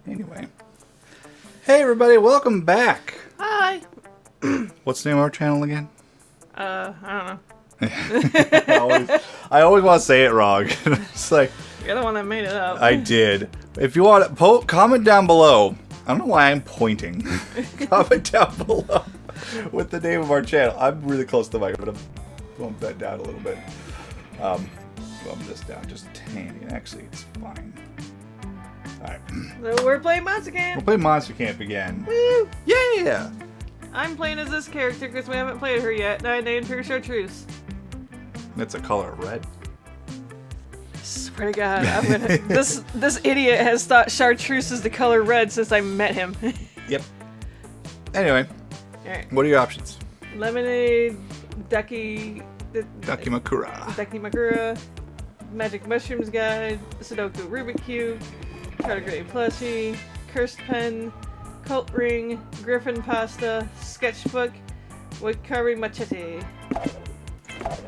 Anyway. Hey everybody, welcome back. Hi. What's the name of our channel again? I don't know. I always want to say it wrong. It's like, You're the one that made it up. I did. If you want to, comment down below. I don't know why I'm pointing. Comment down below with the name of our channel. I'm really close to the mic. I'm going to bump that down a little bit. Bump this down just a tiny. Actually, it's fine. Alright. So we're playing Monster Camp. We'll play Monster Camp again. Woo! Yeah! I'm playing as this character because we haven't played her yet, and I named her Chartreuse. That's a color of red. Swear to God, I'm gonna. This idiot has thought Chartreuse is the color red since I met him. Yep. Anyway, Alright. what are your options? Lemonade, Ducky Makura. Magic Mushrooms Guide, Sudoku Rubik Cube, Tardigrade Plushie, Cursed Pen, Cult Ring, Griffin Pasta, Sketchbook, Wood Carving Machete.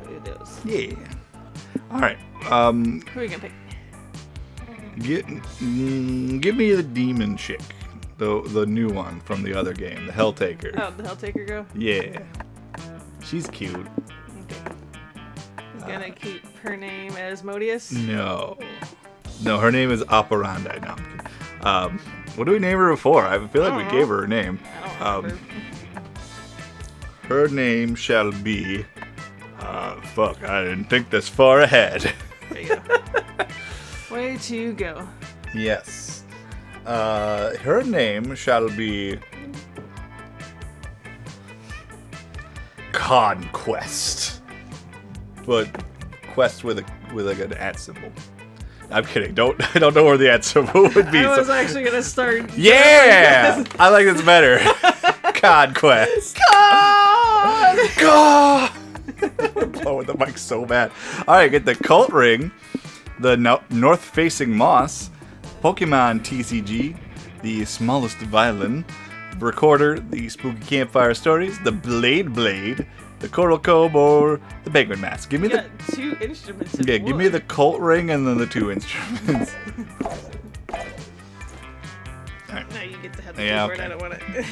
Do those. Yeah. Alright. Who are we gonna pick? Give me the demon chick. The new one from the other game. The Helltaker. Oh, the Helltaker girl? Yeah. She's cute. Okay. He's gonna keep her name as Modius? No. No, her name is Operandi. No, I'm kidding. What do we name her before? I feel like we gave her a name. I don't remember. Her name shall be... fuck, I didn't think this far ahead. There you go. Way to go. Yes. Her name shall be... Conquest. But quest with like an @ symbol. I'm kidding. I don't know where the @ symbol would be. I was actually gonna start. Yeah! I like this better. Conquest. God! We're blowing the mic so bad. Alright, get the Cult Ring, the North-Facing Moss, Pokemon TCG, the Smallest Violin, Recorder, the Spooky Campfire Stories, the Blade, the Coral Comb, or the Penguin Mask. Give me got two instruments. In give me the Cult Ring and then the two instruments. Alright. No, you get to have the keyboard. Okay. I don't want it.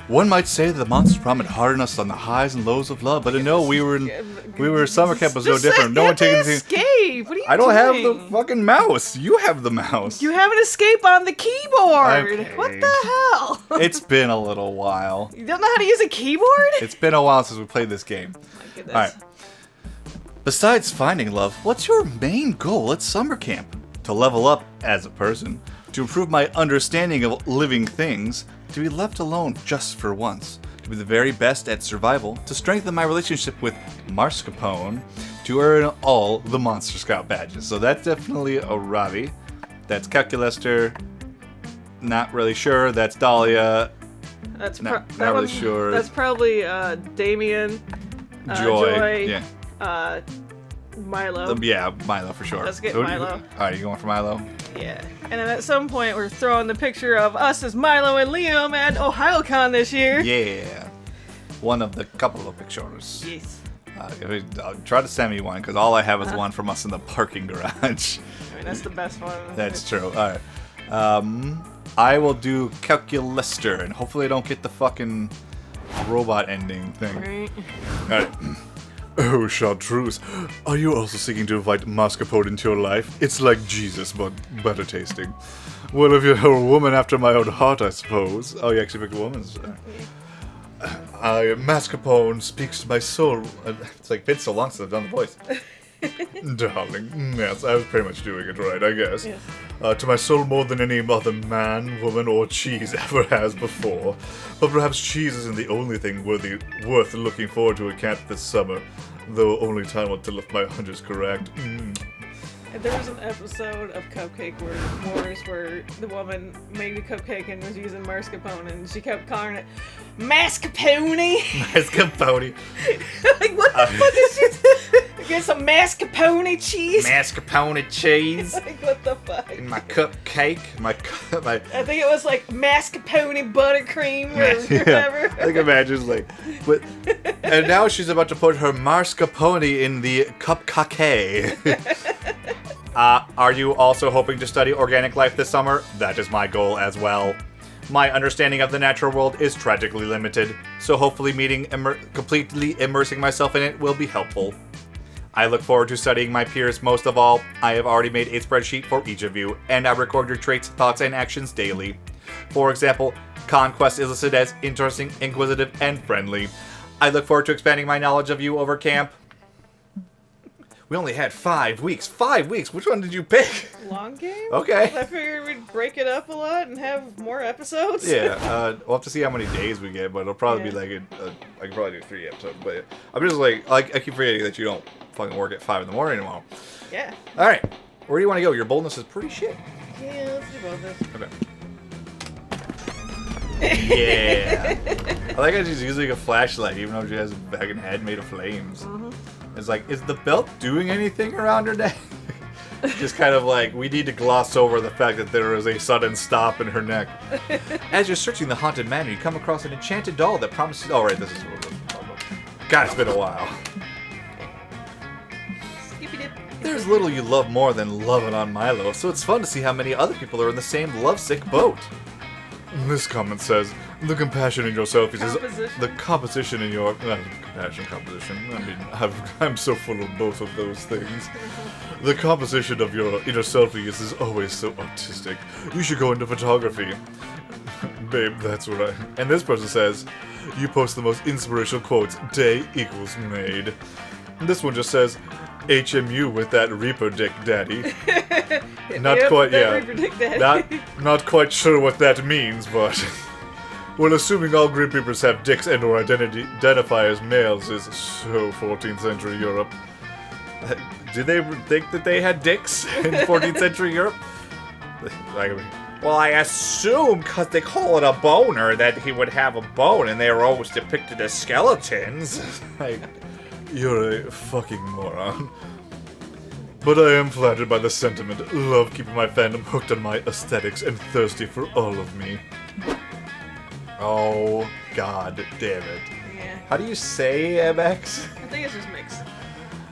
One might say that the monster prom had hardened us on the highs and lows of love, but no, we were summer camp was no different. No one taking anything. Escape. What are you doing? I don't have the fucking mouse. You have the mouse. You have an escape on the keyboard. Okay. What the hell? It's been a little while. You don't know how to use a keyboard? It's been a while since we played this game. Oh my goodness. All right. Besides finding love, what's your main goal at summer camp? To level up as a person, to improve my understanding of living things, to be left alone just for once, to be the very best at survival, to strengthen my relationship with Mascarpone, to earn all the Monster Scout badges. So that's definitely a Ravi. That's Calculester. Not really sure. That's Dahlia. That's not really sure. That's probably Damien, Joy. Yeah. Milo. Yeah, Milo for sure. Let's get Milo. Alright, you going for Milo? Yeah. And then at some point, we're throwing the picture of us as Milo and Liam at OhioCon this year. Yeah. One of the couple of pictures. Yes. I'll try to send me one, because all I have is one from us in the parking garage. I mean, that's the best one. That's true. Alright. I will do Calculester, and hopefully I don't get the fucking robot ending thing. Right. Alright. Oh, Chartreuse, are you also seeking to invite Mascarpone into your life? It's like Jesus, but better tasting. Well, if you're a woman after my own heart, I suppose. Oh, you actually picked a woman? Mascarpone speaks to my soul. It's like been so long since I've done the voice. Darling, yes, I was pretty much doing it right, I guess. Yes. To my soul more than any other man, woman, or cheese ever has before. But perhaps cheese isn't the only thing worth looking forward to at camp this summer, though only time will tell if my hunch is correct. There was an episode of Cupcake Wars where the woman made a cupcake and was using mascarpone, and she kept calling it mascarpone. Mascarpone. Like, what the fuck is this? Get some mascarpone cheese. Mascarpone cheese. Like, what the fuck? In my cupcake. My. I think it was like mascarpone buttercream or whatever. I think imagine like, but, and now she's about to put her mascarpone in the cupcake. Are you also hoping to study organic life this summer? That is my goal as well. My understanding of the natural world is tragically limited, so hopefully completely immersing myself in it will be helpful. I look forward to studying my peers most of all. I have already made a spreadsheet for each of you, and I record your traits, thoughts, and actions daily. For example, Conquest is listed as interesting, inquisitive, and friendly. I look forward to expanding my knowledge of you over camp. We only had 5 weeks. 5 weeks? Which one did you pick? Long game? Okay. I figured we'd break it up a lot and have more episodes. Yeah, we'll have to see how many days we get, but it'll probably be like, I can probably do 3 episodes, but I'm just like, I keep forgetting that you don't fucking work at 5 in the morning tomorrow. Yeah. Alright, where do you want to go? Your boldness is pretty shit. Yeah, let's do both this. Okay. Yeah. I like how she's using a flashlight, even though she has a fucking head made of flames. Mm-hmm. It's like, is the belt doing anything around her neck? Just kind of like, we need to gloss over the fact that there is a sudden stop in her neck. As you're searching the haunted manor, you come across an enchanted doll that promises... Oh, right, this is what we're talking about. God, it's been a while. There's little you love more than loving on Milo, so it's fun to see how many other people are in the same lovesick boat. This comment says, the compassion in yourself is the composition in your... compassion, composition. I mean, I'm so full of both of those things. The composition of your inner selfie is always so artistic. You should go into photography. Babe, that's what I... And this person says, you post the most inspirational quotes. Day equals made. And this one just says, HMU with that Reaper Dick Daddy. Not quite, yeah. Not quite sure what that means, but... Well, assuming all Grim Reapers have dicks and or identify as males is so 14th century Europe. Did they think that they had dicks in 14th century Europe? Well, I assume because they call it a boner that he would have a bone and they were always depicted as skeletons. Like, you're a fucking moron. But I am flattered by the sentiment. Love keeping my fandom hooked on my aesthetics and thirsty for all of me. Oh, god damn it. Yeah. How do you say MX? I think it's just Mix.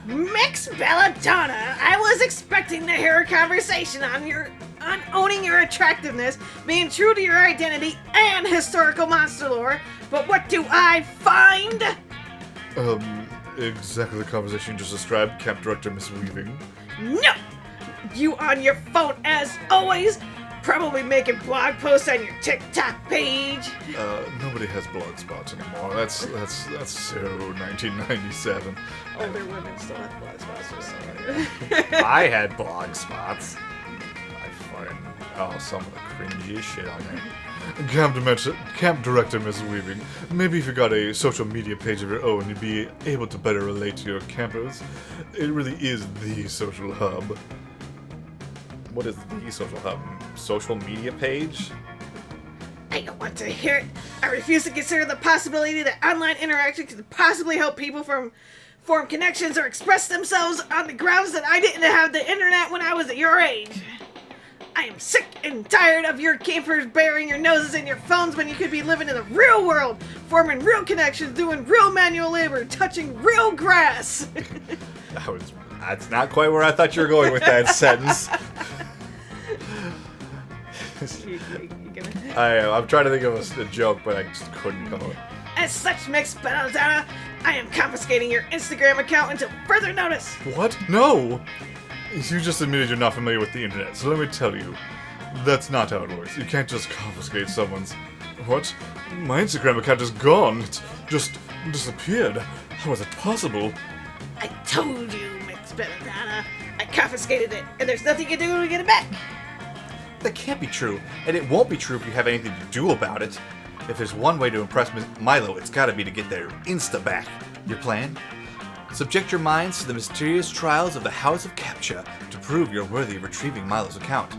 Mix Belladonna! I was expecting to hear a conversation on owning your attractiveness, being true to your identity, and historical monster lore, but what do I find? Exactly the conversation you just described, Camp Director Miss Weaving. No! You on your phone as always, probably making blog posts on your TikTok page. Nobody has blog spots anymore. That's so 1997. Older women still have blog spots, just saying. I had blog spots. Some of the cringiest shit on there. Camp Director Miss Weaving, maybe if you got a social media page of your own, you'd be able to better relate to your campers. It really is the social hub. What is the social hub? Social media page? I don't want to hear it. I refuse to consider the possibility that online interaction could possibly help people form connections or express themselves on the grounds that I didn't have the internet when I was at your age. I am sick and tired of your campers burying your noses in your phones when you could be living in the real world, forming real connections, doing real manual labor, touching real grass. That's not quite where I thought you were going with that sentence. I'm trying to think of a joke, but I just couldn't come up. As such, Mix Belladonna, I am confiscating your Instagram account until further notice. What? No! You just admitted you're not familiar with the internet, so let me tell you, that's not how it works. You can't just confiscate someone's... What? My Instagram account is gone. It's just disappeared. How is it possible? I told you, Mix Belladonna. I confiscated it, and there's nothing you can do to get it back. That can't be true, and it won't be true if you have anything to do about it. If there's one way to impress Milo, it's gotta be to get their Insta back. Your plan? Subject your minds to the mysterious trials of the House of Captcha to prove you're worthy of retrieving Milo's account.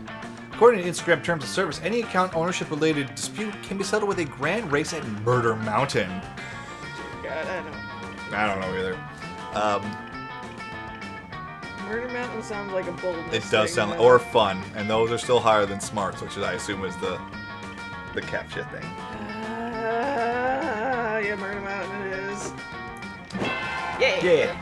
According to Instagram terms of service, any account ownership-related dispute can be settled with a grand race at Murder Mountain. God, I don't know either. Murder Mountain sounds like a boldness. It does sound like, or fun, and those are still higher than smarts, which I assume is the Captcha thing. Yeah, Murder Mountain it is. Yeah.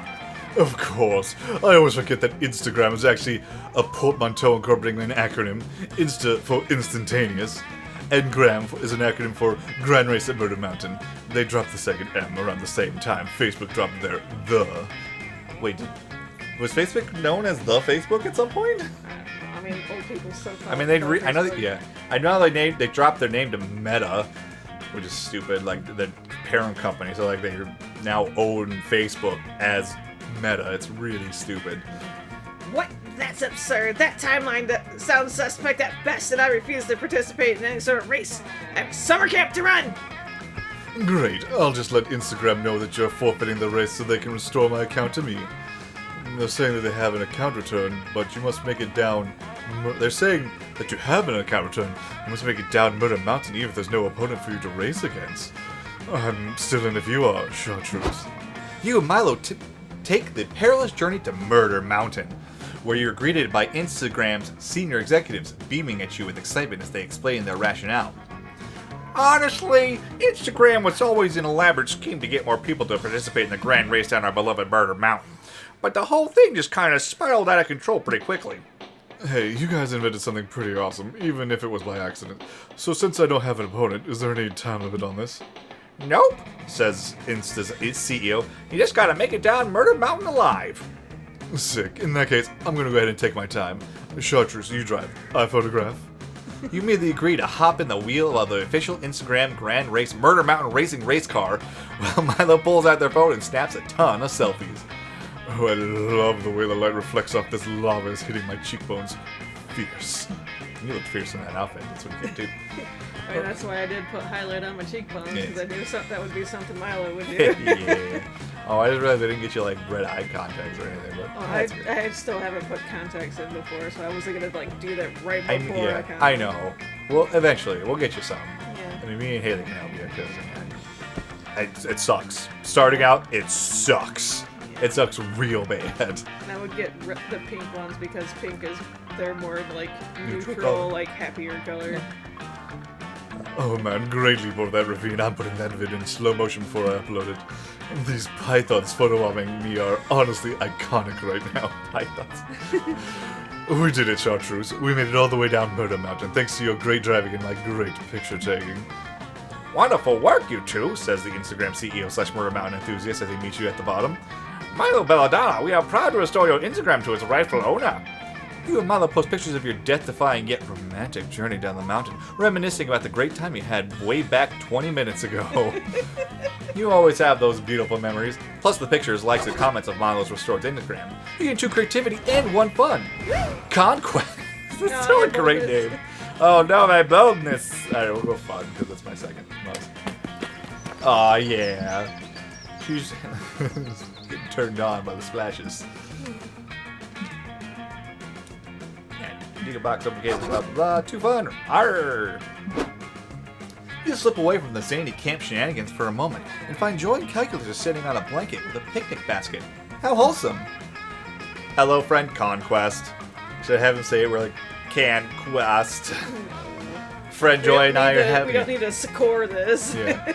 Of course. I always forget that Instagram is actually a portmanteau incorporating an acronym. Insta for instantaneous. And Gram is an acronym for Grand Race at Murder Mountain. They dropped the second M around the same time Facebook dropped their the. Wait, was Facebook known as the Facebook at some point? I mean, old people still call I mean, it I know that, yeah. I know they dropped their name to Meta, which is stupid, like the parent company. So like they now own Facebook as Meta. It's really stupid. What? That's absurd. That timeline that sounds suspect at best, and I refuse to participate in any sort of race. I have summer camp to run! Great, I'll just let Instagram know that you're forfeiting the race so they can restore my account to me. They're saying that they have an account return, but you must make it down... They're saying that you have an account return, you must make it down Murder Mountain even if there's no opponent for you to race against. I'm still in if you are, Chartreuse. You and Milo take the perilous journey to Murder Mountain, where you're greeted by Instagram's senior executives beaming at you with excitement as they explain their rationale. Honestly, Instagram was always an elaborate scheme to get more people to participate in the grand race down our beloved Murder Mountain. But the whole thing just kind of spiraled out of control pretty quickly. Hey, you guys invented something pretty awesome, even if it was by accident. So since I don't have an opponent, is there any time limit on this? Nope, says Insta's CEO. You just gotta make it down Murder Mountain alive. Sick. In that case, I'm gonna go ahead and take my time. Chartreuse, you drive. I photograph. You immediately agree to hop in the wheel of the official Instagram Grand Race Murder Mountain Racing race car, while Milo pulls out their phone and snaps a ton of selfies. Oh, I love the way the light reflects off this lava is hitting my cheekbones. Fierce. You look fierce in that outfit. That's what you get to. I mean, that's why I did put highlight on my cheekbones, because Yeah. I knew that would be something Milo would do. Yeah. Oh, I just realized they didn't get you like red eye contacts or anything, but Well, that's great. I still haven't put contacts in before, so I wasn't gonna like do that right I, before. yeah, I know. Well, eventually, we'll get you some. Yeah. I mean, me and Haley can help you because it sucks. Starting out, it sucks. It sucks real bad. And I would get the pink ones because pink is they're more like Neutral neutral, color. like happier color. Oh man, greatly for that ravine. I'm putting that vid in slow motion before I upload it. These pythons photobombing me are honestly iconic right now. Pythons. We did it, Chartreuse. We made it all the way down Murder Mountain, thanks to your great driving and my great picture taking. Wonderful work, you two, says the Instagram CEO / Murder Mountain enthusiast as he meets you at the bottom. Milo Belladonna, we are proud to restore your Instagram to its rightful owner. You and Milo post pictures of your death-defying yet romantic journey down the mountain, reminiscing about the great time you had way back 20 minutes ago. You always have those beautiful memories, plus the pictures, likes, and comments of Milo's restored Instagram. You get two creativity and one fun. Conquest. This is still a great name. Oh no, my boldness. Alright, we'll go fun, because that's my second most. Aw, yeah. She's getting turned on by the splashes. Box obligated, blah blah blah. Too fun. Arr. You slip away from the zany camp shenanigans for a moment and find Joy and Calculus sitting on a blanket with a picnic basket. How wholesome. Hello, friend Conquest. Should I have him say it? We're like, Conquest. Friend Joy and I are having. We don't need to score this. Yeah.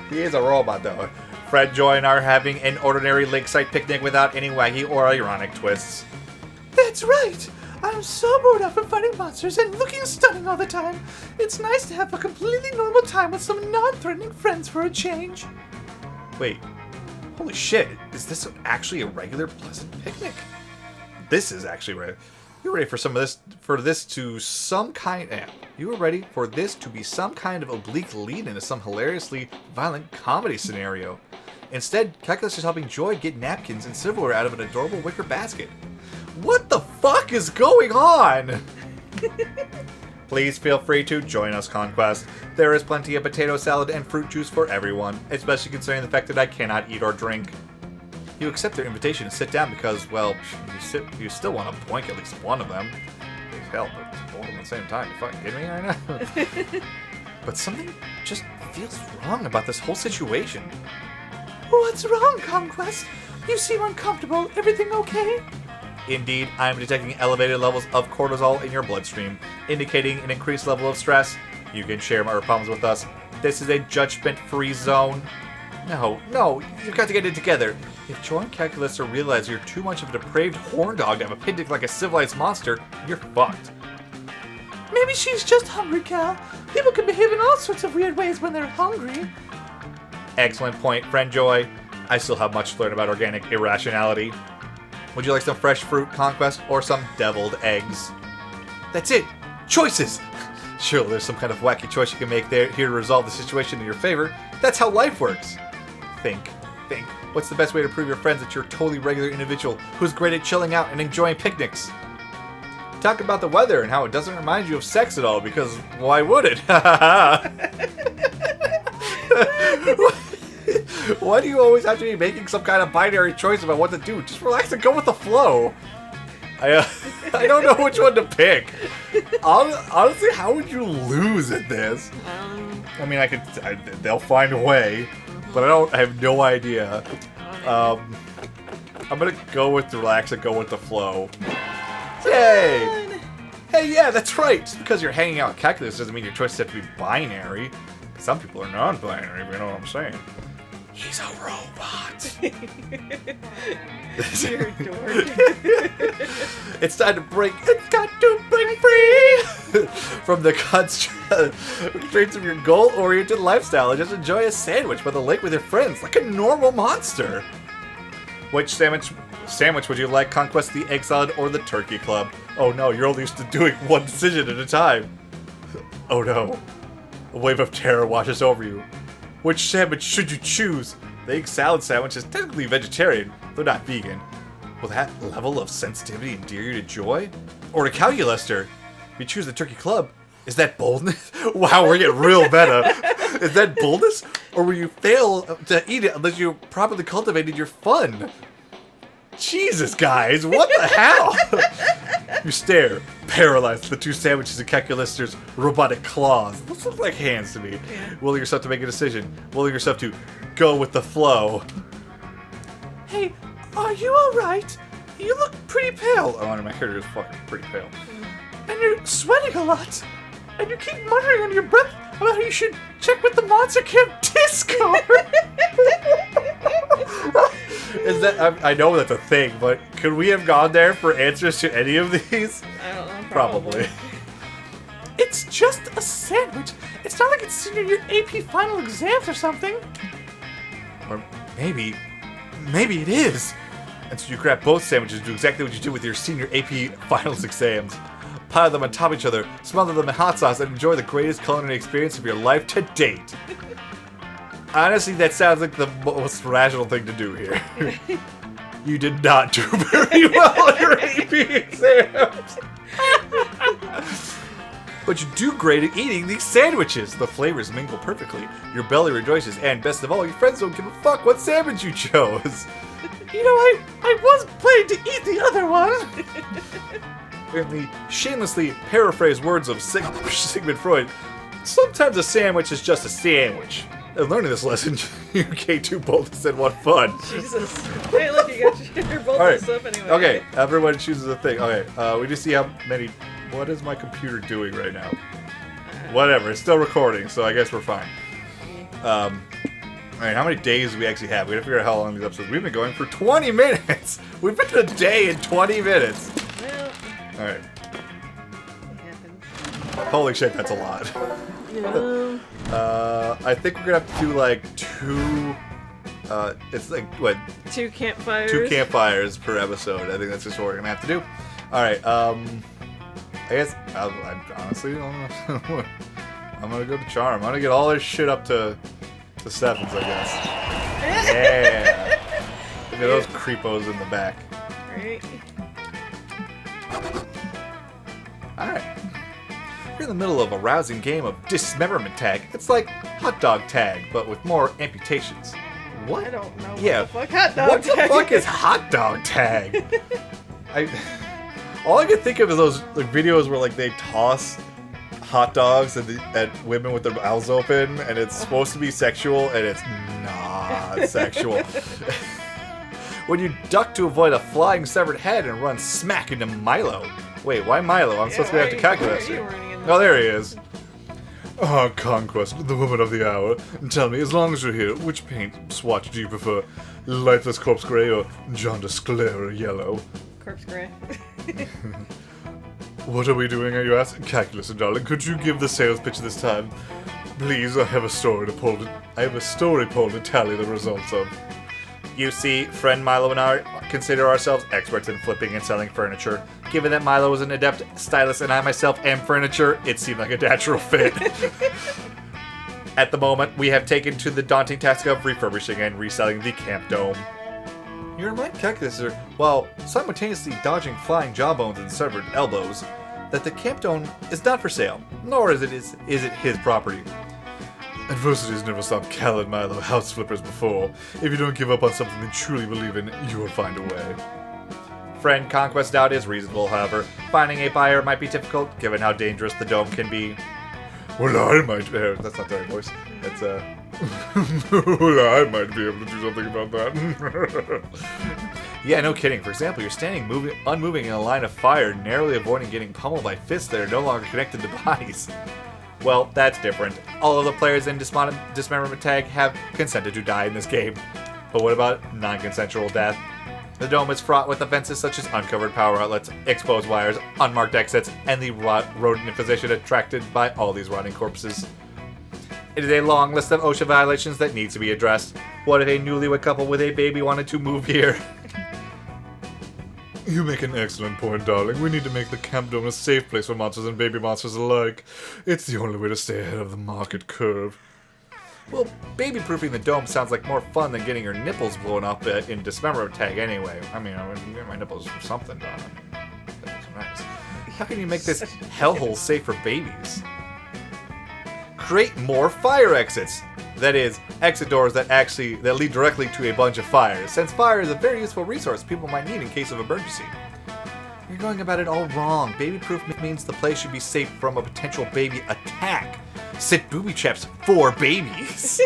He is a robot, though. Fred, Joy, and I are having an ordinary lakeside picnic without any wacky or ironic twists. That's right! I'm so bored out from fighting monsters and looking stunning all the time. It's nice to have a completely normal time with some non-threatening friends for a change. Wait. Holy shit. Is this actually a regular pleasant picnic? This is actually right. You're ready for some of this, you were ready for this to be some kind of oblique lead into some hilariously violent comedy scenario. Instead, Calculus is helping Joy get napkins and silverware out of an adorable wicker basket. What the fuck is going on? Please feel free to join us, Conquest. There is plenty of potato salad and fruit juice for everyone, especially considering the fact that I cannot eat or drink. You accept their invitation and sit down because, well, you still want to boink at least one of them. Hell, but both of them at the same time. You fucking kidding me right now? But something just feels wrong about this whole situation. What's wrong, Conquest? You seem uncomfortable. Everything okay? Indeed, I am detecting elevated levels of cortisol in your bloodstream, indicating an increased level of stress. You can share our problems with us. This is a judgment-free zone. No, you've got to get it together. If Joy and Calculus realize you're too much of a depraved horn dog to have a picnic like a civilized monster, you're fucked. Maybe she's just hungry, Cal. People can behave in all sorts of weird ways when they're hungry. Excellent point, friend Joy. I still have much to learn about organic irrationality. Would you like some fresh fruit, Conquest, or some deviled eggs? That's it! Choices! Surely there's some kind of wacky choice you can make here to resolve the situation in your favor. That's how life works. Think. What's the best way to prove your friends that you're a totally regular individual who's great at chilling out and enjoying picnics? Talk about the weather and how it doesn't remind you of sex at all, because why would it? Why do you always have to be making some kind of binary choice about what to do? Just relax and go with the flow. I don't know which one to pick. Honestly, how would you lose at this? I mean, they'll find a way, but I have no idea. I'm gonna go with relax and go with the flow. Yay! Hey, yeah, that's right. Just because you're hanging out with Calculus doesn't mean your choices have to be binary. Some people are non-binary, you know what I'm saying. He's a robot. You're a dork. It's time to break. It's got to break free from the constraints of your goal-oriented lifestyle and just enjoy a sandwich by the lake with your friends like a normal monster. Which sandwich would you like, Conquest, the Egg Salad or the Turkey Club? Oh no, you're only used to doing one decision at a time. Oh no. A wave of terror washes over you. Which sandwich should you choose? The egg salad sandwich is technically vegetarian, though not vegan. Will that level of sensitivity endear you to Joy? Or to Calculuster? If you choose the Turkey Club, is that boldness? Wow, we're getting real meta. Is that boldness? Or will you fail to eat it unless you properly cultivated your fun? Jesus, guys, what the hell? You stare, paralyzed at the two sandwiches in Calculuster's robotic claws. Those look like hands to me. Yeah. Willing yourself to make a decision. Willing yourself to go with the flow. Hey, are you alright? You look pretty pale. Oh, and my hair is fucking pretty pale. And you're sweating a lot. And you keep muttering under your breath about how you should check with the Monster Camp Discord. Is that? I know that's a thing, but could we have gone there for answers to any of these? I don't know. Probably. It's just a sandwich. It's not like it's senior year AP final exams or something. Or maybe it is. And so you grab both sandwiches and do exactly what you did with your senior AP finals exams. Pile them on top of each other, smother them in hot sauce, and enjoy the greatest culinary experience of your life to date. Honestly, that sounds like the most rational thing to do here. You did not do very well in your AP exams. But you do great at eating these sandwiches. The flavors mingle perfectly. Your belly rejoices, and best of all, your friends don't give a fuck what sandwich you chose. You know, I was planning to eat the other one. In the shamelessly paraphrased words of Sigmund Freud, sometimes a sandwich is just a sandwich. And learning this lesson, you gain 2 boldness and 1 fun. Jesus. Hey, look, you got your boldness up anyway. Okay, everyone chooses a thing. Okay, we just see how many... What is my computer doing right now? Whatever, it's still recording, so I guess we're fine. Alright, how many days do we actually have? We gotta figure out how long these episodes... We've been going for 20 minutes! We've been a day and 20 minutes! Well, Alright. it happens. Holy shit, that's a lot. No. I think we're gonna have to do like 2... it's like, what? 2 campfires. 2 campfires per episode. I think that's just what we're gonna have to do. Alright, I guess, I honestly don't know. I'm gonna go to Charm. I'm gonna get all this shit up to 7s, I guess. Yeah! Look at those creepos in the back. Right. Alright. You're in the middle of a rousing game of dismemberment tag. It's like hot dog tag, but with more amputations. What? I don't know Yeah. what the fuck hot dog What the tag fuck is hot dog tag? All I can think of is those like videos where like they toss hot dogs at women with their mouths open, and it's supposed to be sexual, and it's not sexual. When you duck to avoid a flying severed head and run smack into Milo. Wait, why Milo? I'm supposed to have to calculate. You weren't in Oh, there he is. Ah, Conquest, the woman of the hour. Tell me, as long as you're here, which paint swatch do you prefer? Lifeless Corpse Gray or Jaundice Glare Yellow? Corpse gray. What are we doing, are you asking? Calculus, darling, could you give the sales pitch this time? Please, I have a story poll to tally the results of. You see, friend Milo and I consider ourselves experts in flipping and selling furniture. Given that Milo is an adept stylist and I myself am furniture, it seemed like a natural fit. At the moment, we have taken to the daunting task of refurbishing and reselling the Camp Dome. Your mind calculates, while simultaneously dodging flying jawbones and severed elbows, that the Camp Dome is not for sale, nor is it his property. Adversity's never stopped Cal and Milo house flippers before. If you don't give up on something you truly believe in, you will find a way. Friend Conquest doubt is reasonable, however. Finding a buyer might be difficult, given how dangerous the dome can be. Well, I might... that's not the right voice. It's, well, I might be able to do something about that. Yeah, no kidding. For example, you're standing unmoving in a line of fire, narrowly avoiding getting pummeled by fists that are no longer connected to bodies. Well, that's different. All of the players in Dismemberment Tag have consented to die in this game. But what about non-consensual death? The dome is fraught with offenses such as uncovered power outlets, exposed wires, unmarked exits, and the rodent infestation attracted by all these rotting corpses. It is a long list of OSHA violations that needs to be addressed. What if a newlywed couple with a baby wanted to move here? You make an excellent point, darling. We need to make the Camp Dome a safe place for monsters and baby monsters alike. It's the only way to stay ahead of the market curve. Well, baby-proofing the dome sounds like more fun than getting your nipples blown up in Dismemberment Tag anyway. I mean, I would get my nipples for something done. I mean, that's nice. How can you make this hellhole safe for babies? Create more fire exits. That is, exit doors that lead directly to a bunch of fires, since fire is a very useful resource people might need in case of emergency. You're going about it all wrong. Baby-proof means the place should be safe from a potential baby attack. Sit booby traps for babies.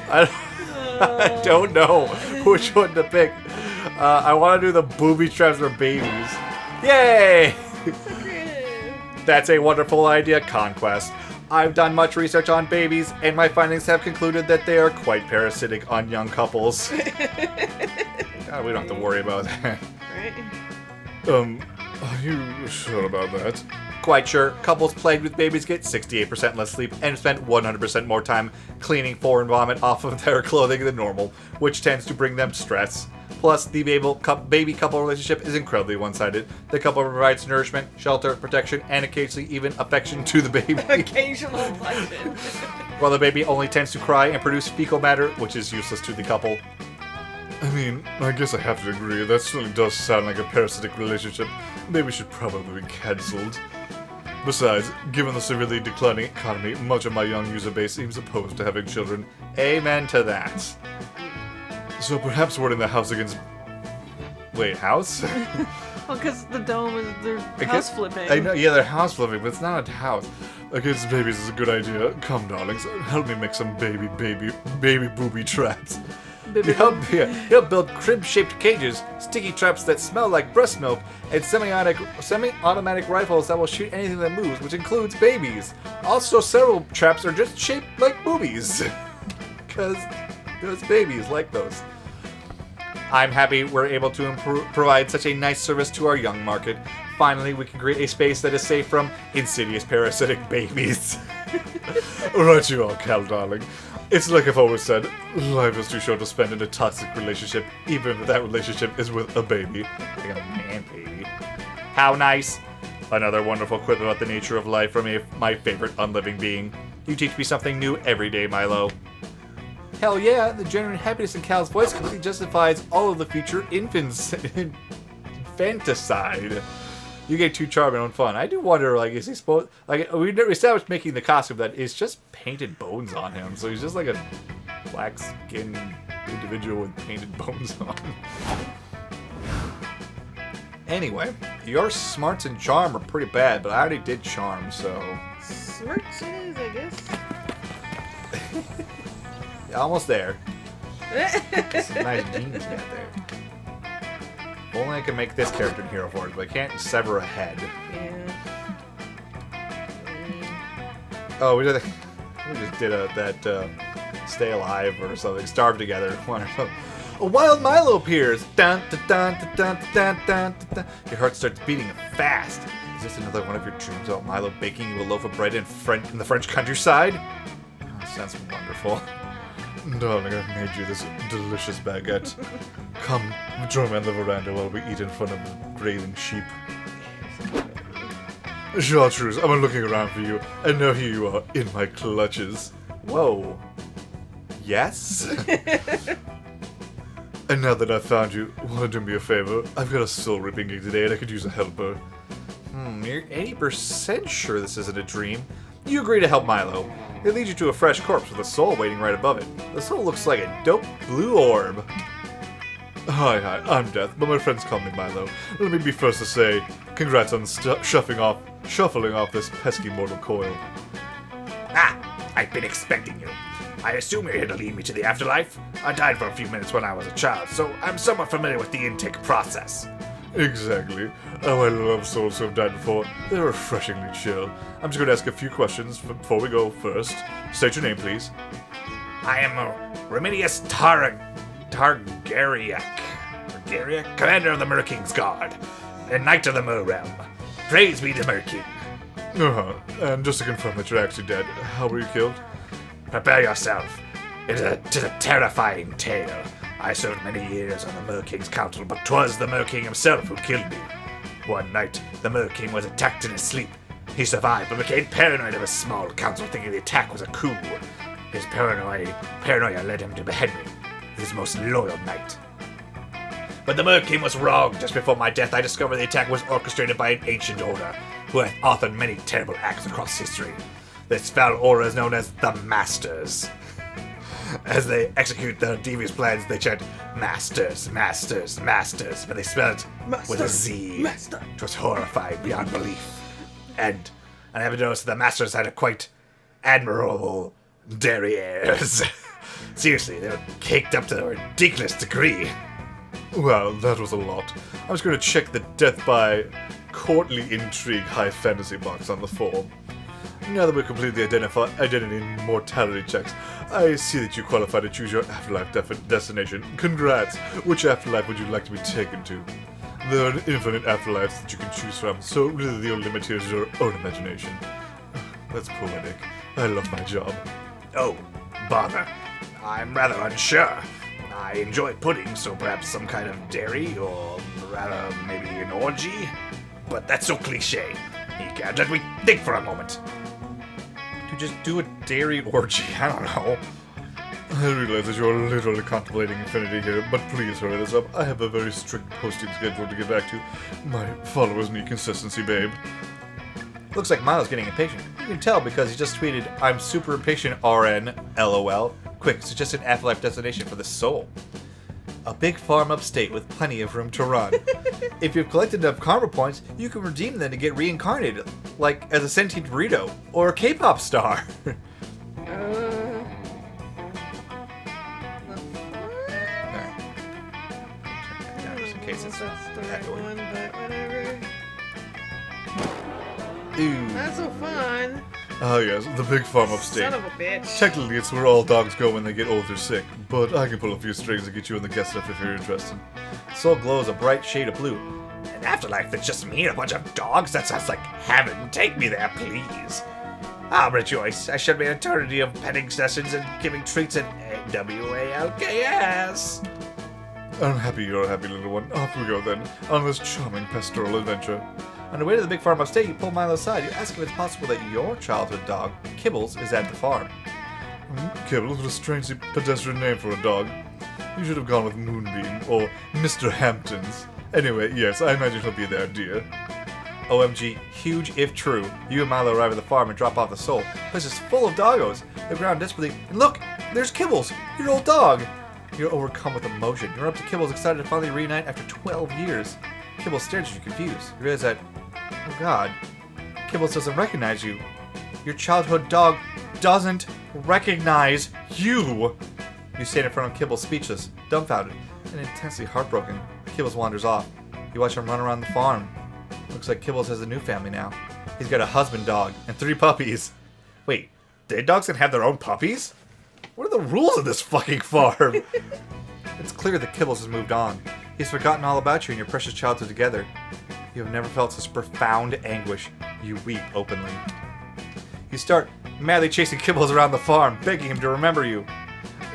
I don't know which one to pick. I want to do the booby traps for babies. Yay! That's a wonderful idea, Conquest. I've done much research on babies, and my findings have concluded that they are quite parasitic on young couples. God, we don't have to worry about that. Right? Are you sure about that? Quite sure. Couples plagued with babies get 68% less sleep and spend 100% more time cleaning foreign vomit off of their clothing than normal, which tends to bring them stress. Plus, the baby-couple relationship is incredibly one-sided. The couple provides nourishment, shelter, protection, and occasionally even affection to the baby. Occasional affection. While the baby only tends to cry and produce fecal matter, which is useless to the couple. I mean, I guess I have to agree. That certainly does sound like a parasitic relationship. Maybe should probably be cancelled. Besides, given the severely declining economy, much of my young user base seems opposed to having children. Amen to that. So perhaps wording the house against... Wait, house? Well, because the dome is they're house flipping. I know, yeah, they're house flipping, but it's not a house. Against babies is a good idea. Come, darlings, help me make some baby booby traps. Help build crib-shaped cages, sticky traps that smell like breast milk, and semi-automatic rifles that will shoot anything that moves, which includes babies. Also, several traps are just shaped like boobies. Because babies like those. I'm happy we're able to provide such a nice service to our young market. Finally, we can create a space that is safe from insidious parasitic babies. Right you are, Cal, darling. It's like I've always said, life is too short to spend in a toxic relationship, even if that relationship is with a baby. Like a man baby. How nice. Another wonderful quip about the nature of life from my favorite unliving being. You teach me something new every day, Milo. Hell yeah, the genuine happiness in Cal's voice completely justifies all of the future infanticide. You get too charming and fun. I do wonder, like, is he supposed... Like, we never established making the costume that is just painted bones on him. So he's just like a black-skinned individual with painted bones on. Anyway, your smarts and charm are pretty bad, but I already did charm, so... Smarts it is, I guess. Almost there. Some nice jeans you got there. If only I can make this character in Hero Forge, but I can't sever a head. Yeah. Oh, we just did that Stay Alive or something. Starve Together. A wild Milo appears. Dun, dun, dun, dun, dun, dun, dun, dun. Your heart starts beating fast. Is this another one of your dreams about Milo baking you a loaf of bread in the French countryside? Oh, sounds wonderful. Darling, I've made you this delicious baguette. Come, join me on the veranda while we eat in front of the grazing sheep. Chartreuse, I've been looking around for you, and now here you are, in my clutches. Whoa. Yes? And now that I've found you, want to do me a favor? I've got a soul-ripping gig today, and I could use a helper. You're 80% sure this isn't a dream. You agree to help Milo. It leads you to a fresh corpse with a soul waiting right above it. The soul looks like a dope blue orb. Hi, I'm Death, but my friends call me Milo. Let me be first to say, congrats on shuffling off this pesky mortal coil. I've been expecting you. I assume you're here to lead me to the afterlife? I died for a few minutes when I was a child, so I'm somewhat familiar with the intake process. Exactly. Oh, I love souls who have died before. They're refreshingly chill. I'm just going to ask a few questions before we go first. State your name, please. I am Remedius Targaryak, commander of the Mer King's Guard, and knight of the Mer Realm. Praise be the Mer King. And just to confirm that you're actually dead, how were you killed? Prepare yourself. It is a terrifying tale. I served many years on the Mer King's council, but 'twas the Mer King himself who killed me. One night, the Mer King was attacked in his sleep. He survived, but became paranoid of his small council, thinking the attack was a coup. His paranoia led him to behead me, his most loyal knight. But the Mer King was wrong. Just before my death, I discovered the attack was orchestrated by an ancient order, who had authored many terrible acts across history. This foul order is known as the Masters. As they execute their devious plans, they chant, Masters, Masters, Masters, but they spell it with a Z. Master. It was horrifying beyond belief. And I have noticed that the Masters had a quite admirable derrieres. Seriously, they were caked up to a ridiculous degree. Well, that was a lot. I was going to check the death by courtly intrigue high fantasy box on the form. Now that we've completed the identity and mortality checks, I see that you qualify to choose your afterlife destination. Congrats! Which afterlife would you like to be taken to? There are infinite afterlives that you can choose from, so really the only limit here is your own imagination. That's poetic. I love my job. Oh, bother. I'm rather unsure. I enjoy pudding, so perhaps some kind of dairy, or rather maybe an orgy? But that's so cliche. You can't let me think for a moment. To just do a dairy orgy, I don't know. I realize that you're literally contemplating infinity here, but please hurry this up. I have a very strict posting schedule to get back to. My followers need consistency, babe. Looks like Milo's getting impatient. You can tell because he just tweeted, I'm super impatient, RN, LOL. Quick, suggest an afterlife destination for the soul. A big farm upstate with plenty of room to run. If you've collected enough karma points, you can redeem them to get reincarnated, like as a sentient burrito or a K-pop star. Just in case it's That's the right echoing. one, but whatever. Ooh. Not so fun. Oh yes, the big farm upstate. Son of a bitch. Technically, it's where all dogs go when they get old or sick, but I can pull a few strings to get you in the guest stuff if you're interested. Soul glows a bright shade of blue. An afterlife that's just me and a bunch of dogs? That sounds like heaven. Take me there, please. I'll rejoice. I should be an eternity of petting sessions and giving treats at WALKS. I'm happy you're a happy little one. Off we go then, on this charming pastoral adventure. On the way to the big farm upstate, you pull Milo aside. You ask if it's possible that your childhood dog, Kibbles, is at the farm. Kibbles, what a strangely pedestrian name for a dog. You should have gone with Moonbeam, or Mr. Hamptons. Anyway, yes, I imagine he'll be there, dear. OMG, huge if true. You and Milo arrive at the farm and drop off the soul. The place is full of doggos. They ground desperately, and look, there's Kibbles, your old dog. You're overcome with emotion. You're up to Kibbles, excited to finally reunite after 12 years. Kibbles stares at you confused. You realize that, oh god, Kibbles doesn't recognize you. Your childhood dog doesn't recognize you. You stand in front of Kibbles speechless, dumbfounded, and intensely heartbroken. Kibbles wanders off. You watch him run around the farm. Looks like Kibbles has a new family now. He's got a husband dog and 3 puppies. Wait, dead dogs can have their own puppies? What are the rules of this fucking farm? It's clear that Kibbles has moved on. He's forgotten all about you and your precious childhood together. You have never felt such profound anguish. You weep openly. You start madly chasing Kibbles around the farm, begging him to remember you.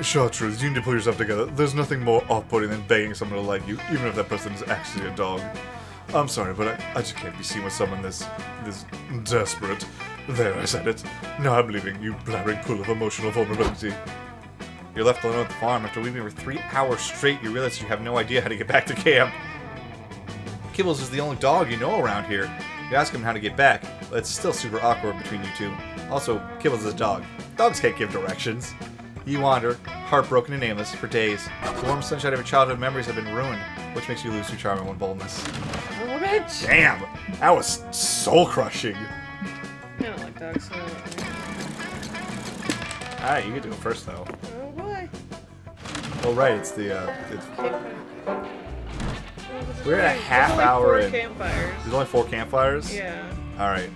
Chartreuse, you need to pull yourself together. There's nothing more off-putting than begging someone to like you, even if that person is actually a dog. I'm sorry, but I just can't be seen with someone this desperate. There, I said it. Now I'm leaving, you blabbering pool of emotional vulnerability. You're left alone at the farm. After weeping for 3 hours straight, you realize you have no idea how to get back to camp. Kibbles is the only dog you know around here. You ask him how to get back, but it's still super awkward between you two. Also, Kibbles is a dog. Dogs can't give directions. You wander, heartbroken and aimless, for days. The warm sunshine of your childhood memories have been ruined, which makes you lose your charm and one boldness. Oh, bitch! Damn! That was soul-crushing. I don't like dogs. So I don't like Alright, you get to go first, though. Oh, boy. Oh, right, it's the, We're at a half hour in. Campfires. There's only 4 campfires? Yeah. Alright,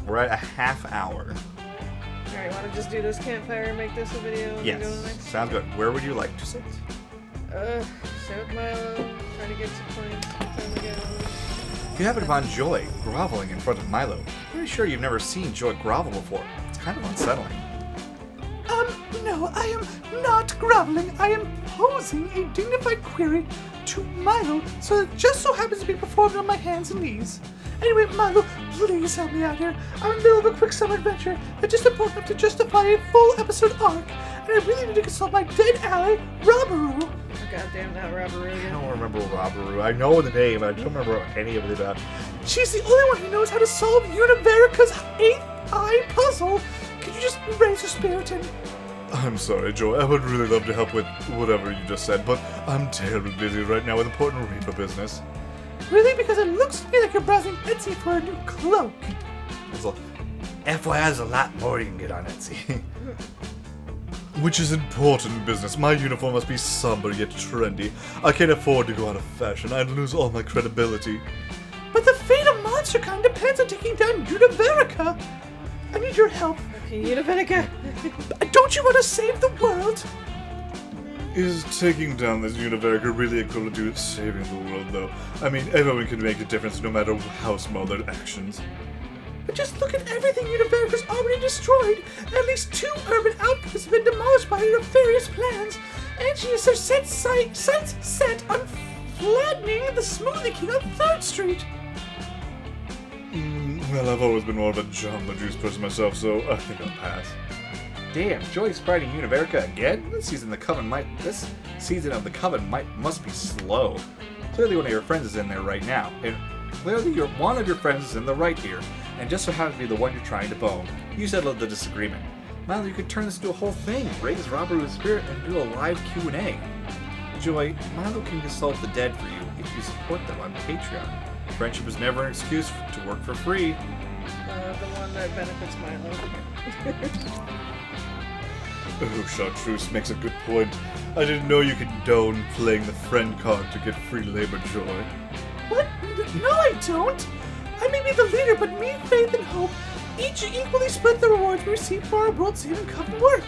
we're at a half hour. Alright, want to just do this campfire and make this a video and Yes, then go to the next? sounds good. Where would you like to sit? Stay with Milo, try to get some points time to go. You happen upon Joy groveling in front of Milo. Pretty sure you've never seen Joy grovel before. It's kind of unsettling. No, I am not groveling. I am posing a dignified query to Milo, so it just so happens to be performed on my hands and knees. Anyway, Milo, please help me out here. I'm in the middle of a quick summer adventure that's just important enough to justify a full episode arc, and I really need to consult my dead ally, Robberoo. Oh, goddamn that Robberoo I again. don't remember Robberoo. I know the name, but I don't remember any of it about. She's the only one who knows how to solve Univerica's 8th eye puzzle. Could you just raise her spirit and... I'm sorry, Joy. I would really love to help with whatever you just said, but I'm terribly busy right now with important Reaper business. Really? Because it looks to me like you're browsing Etsy for a new cloak. FYI, there's a lot more you can get on Etsy. Which is important business. My uniform must be somber yet trendy. I can't afford to go out of fashion. I'd lose all my credibility. But the fate of MonsterCon depends on taking down Univerica. I need your help. Okay, Univinica. Don't you want to save the world? Is taking down this Univerica really equivalent to saving the world, though? I mean, everyone can make a difference no matter how small their actions. But just look at everything Univerica's already destroyed. At least 2 urban outposts have been demolished by her nefarious plans. And she has her sights set on flattening the Smoothie King on 3rd Street. Well, I've always been more of a Jamba Juice person myself, so I think I'll pass. Damn, Joy's fighting Univerica again? This season of the Coven must be slow. Clearly one of your friends is in there right now, and clearly one of your friends is in the right here, and just so happens to be the one you're trying to bone. You settled the disagreement. Milo, you could turn this into a whole thing, raise Robberoo's spirit, and do a live Q&A. Joy, Milo can consult the dead for you if you support them on Patreon. Friendship is never an excuse to work for free. The one that benefits Milo. Oh, Chartreuse makes a good point. I didn't know you condone playing the friend card to get free labor, Joy. What? No, I don't. I may be the leader, but me, Faith, and Hope each equally split the rewards we receive for our world-saving Coven work.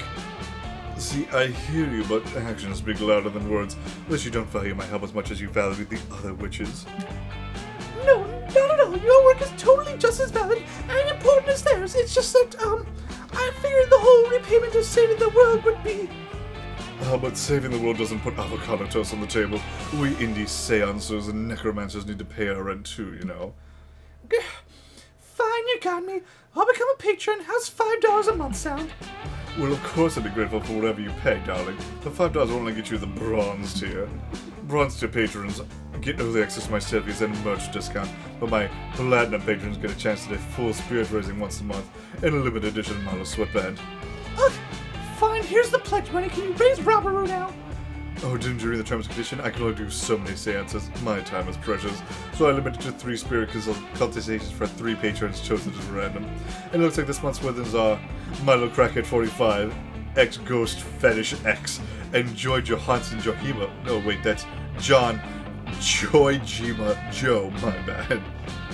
See, I hear you, but actions speak louder than words, unless you don't value my help as much as you value the other witches. No, not at all. Your work is totally just as valid and important as theirs. It's just that, I figured the whole repayment of saving the world would be... But saving the world doesn't put avocado toast on the table. We indie seancers and necromancers need to pay our rent too, you know. Fine, you got me. I'll become a patron. How's $5 a month sound? Well, of course I'd be grateful for whatever you pay, darling. The $5 will only get you the bronze tier. Bronze tier patrons get early access to my selfies and merch discount, but my platinum patrons get a chance to do full spirit raising once a month and a limited edition Milo sweatband. Ugh, fine, here's the pledge money. Can you raise Robberoo now? Oh, didn't you read the terms and condition? I can only do so many seances. My time is precious, so I limited to 3 spirit consultations for 3 patrons chosen at random. And it looks like this month's winners are Milo Crackhead 45, X Ghost Fetish X, and Joy Johansson Joachima. No, wait, that's John Joy Jima Joe. My bad.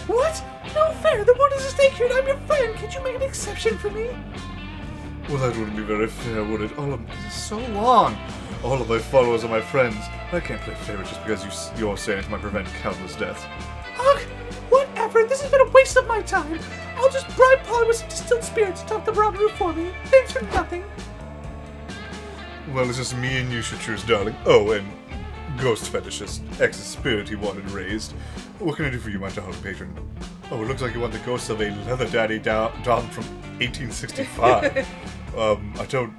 What? no fair. The world is a stake here and I'm your friend. Can't you make an exception for me? Well, that wouldn't be very fair, would it? So long. All of my followers are my friends. I can't play fair just because you're saying it might prevent countless deaths. Ugh, whatever. This has been a waste of my time. I'll just bribe Polly with some distilled spirits to top the brown roof for me. Thanks for nothing. Well, it's just me and you should choose, darling. Oh, and ghost fetishist, ex's spirit he wanted raised. What can I do for you, my darling patron? Oh, it looks like you want the ghost of a leather daddy down from 1865. I don't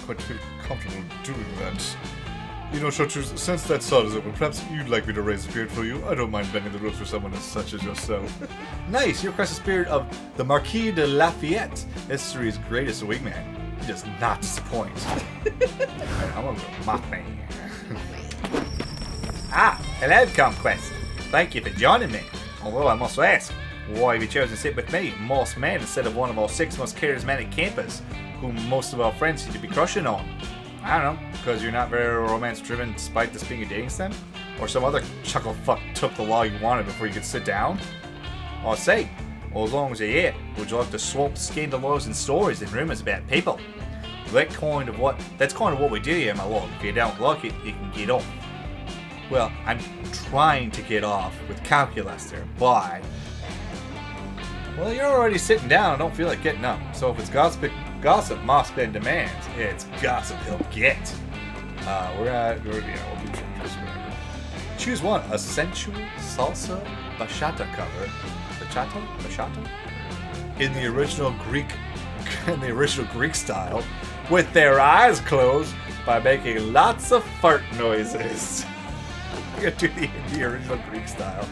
quite feel comfortable doing that. You know, Chartreuse, since that sod is open, perhaps you'd like me to raise a spirit for you. I don't mind bending the rules for someone as such as yourself. Nice! You request the spirit of the Marquis de Lafayette, history's greatest wingman. He does not disappoint. Alright, I'm gonna go Mothman. Hello, Conquest. Thank you for joining me. Although I must ask, why have you chosen to sit with me, Moss Man, instead of one of our 6 most charismatic campers, whom most of our friends seem to be crushing on? I don't know, because you're not very romance-driven despite this being a dating sim? Or some other chuckle fuck took the law you wanted before you could sit down? I say, well, as long as you're here, would you like to swap scandalous stories and rumors about people? That's kind of what we do here, my lord. If you don't like it, you can get off. Well, I'm trying to get off with calculus there, but... Well, you're already sitting down. I don't feel like getting up. So if it's gossip Mossman demands, it's gossip he'll get. We'll do whatever. Choose one. A sensual salsa bachata cover. Bachata? In the original Greek style, with their eyes closed, by making lots of fart noises. We're gonna do the original Greek style.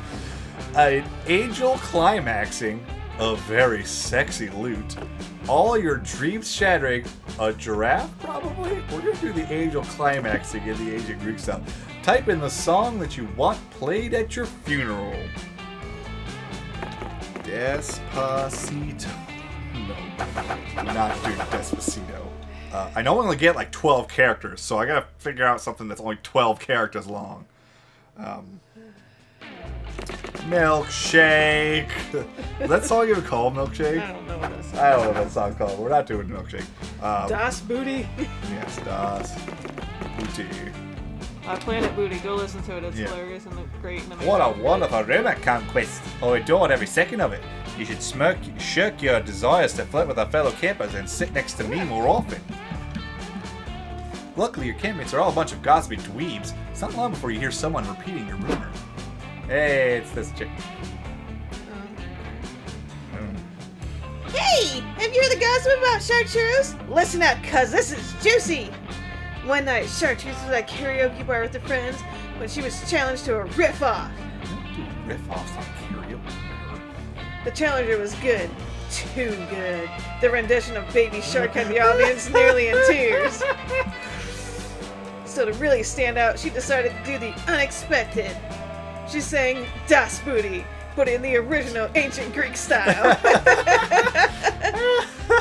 An angel climaxing, a very sexy lute, all your dreams shattering, a giraffe probably? We're gonna do the angel climaxing in the ancient Greek style. Type in the song that you want played at your funeral. Despacito. No, I'm not doing Despacito. I know I only get like 12 characters, so I gotta figure out something that's only 12 characters long. Milkshake. Is that song even called Milkshake? I don't know what that's. I don't know what that song's called. We're not doing Milkshake. Das Booty. Yes, Das Booty. Planet Booty. Go listen to it. It's hilarious and great. And What a wonderful rumor, Conquest. I adore every second of it. You should shirk your desires to flirt with our fellow campers and sit next to me more often. Luckily, your campmates are all a bunch of gossipy dweebs. It's not long before you hear someone repeating your rumor. Hey, it's this chick. Hey, have you heard the gossip about Chartreuse? Listen up, cuz this is juicy. One night, Chartreuse was at a karaoke bar with her friends when she was challenged to a riff-off. Riff-offs on karaoke. The challenger was good. Too good. The rendition of Baby Shark had the audience nearly in tears. So to really stand out, she decided to do the unexpected. She sang Das Booty, but in the original ancient Greek style.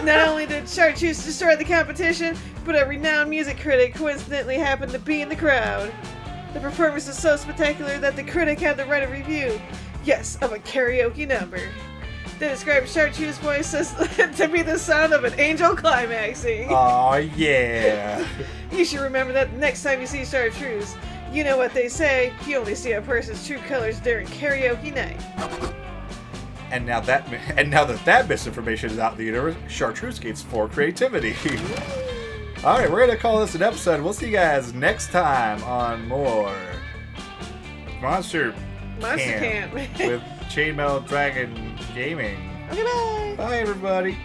Not only did Chartreuse destroy the competition, but a renowned music critic coincidentally happened to be in the crowd. The performance was so spectacular that the critic had to write a review, yes, of a karaoke number. They described Chartreuse voice as to be the sound of an angel climaxing. Aw, yeah. You should remember that next time you see Chartreuse. You know what they say, you only see a person's true colors during karaoke night. And now that misinformation is out in the universe, Chartreuse gains 4 creativity. Alright, we're gonna call this an episode. We'll see you guys next time on more Monster Camp with Chainmaille Dragon Gaming. Okay, bye. Bye, everybody.